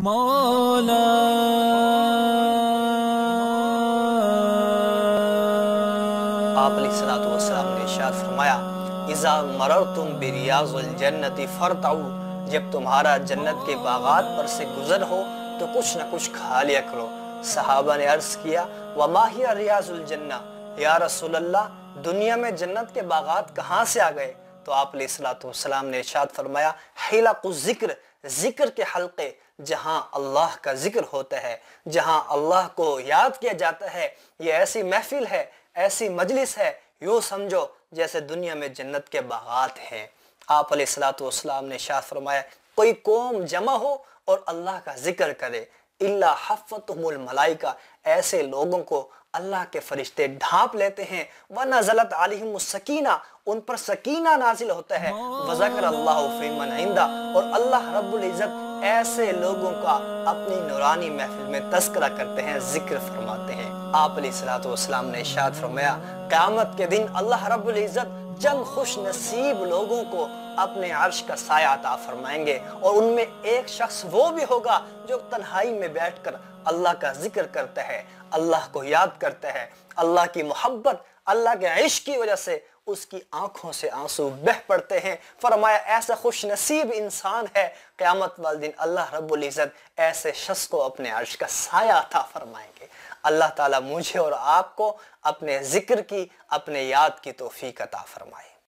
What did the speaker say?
مولا آپ علیہ الصلوۃ والسلام نے ارشاد فرمایا اذا مررتم بریاض الجنت فرتعوا، جب تمہارا جنت کے باغات پر سے گزر ہو تو کچھ نہ کچھ کھا لیا کرو۔ صحابہ نے عرض کیا وما ہی ریاض الجنہ، یا رسول اللہ دنیا میں جنت کے باغات کہاں سے آ گئے؟ تو آپ علیہ الصلوۃ والسلام نے ارشاد فرمایا حلق الذکر، ذکر کے حلقے، جہاں اللہ کا ذکر ہوتا ہے، جہاں اللہ کو یاد کیا جاتا ہے۔ یہ ایسی محفل ہے، ایسی مجلس ہے، یوں سمجھو جیسے دنیا میں جنت کے باغات ہیں۔ آپ علیہ الصلوۃ والسلام نے ارشاد فرمایا کوئی قوم جمع ہو اور اللہ کا ذکر کرے الا حفتہم الملائکہ، ایسے لوگوں کو اللہ کے فرشتے ڈھانپ لیتے ہیں۔ وَنَزَلَتْ عَلَيْهِمُ السَّكِينَةُ، ان پر سکینہ نازل ہوتا ہے۔ وَذَكَرَ اللَّهُ فِي مَنْ عِنْدَهُ، اور اللہ رب العزت ایسے لوگوں کا اپنی نورانی محفل میں تذکرہ کرتے ہیں، ذکر فرماتے ہیں۔ آپ علیہ الصلوۃ والسلام نے ارشاد فرمایا قیامت کے دن اللہ رب العزت چند خوش نصیب لوگوں کو اپنے عرش کا سایہ عطا فرمائیں گے، اور ان میں ایک شخص وہ بھی ہوگا جو تنہائی میں بیٹھ کر اللہ کا ذکر کرتا ہے، اللہ کو یاد کرتا ہے۔ اللہ کی محبت، اللہ کے عشق کی وجہ سے اس کی آنکھوں سے آنسو بہہ پڑتے ہیں۔ فرمایا ایسا خوش نصیب انسان ہے، قیامت والے دن اللہ رب العزت ایسے شخص کو اپنے عرش کا سایہ عطا فرمائیں گے۔ اللہ تعالیٰ مجھے اور آپ کو اپنے ذکر کی، اپنے یاد کی توفیق عطا فرمائے۔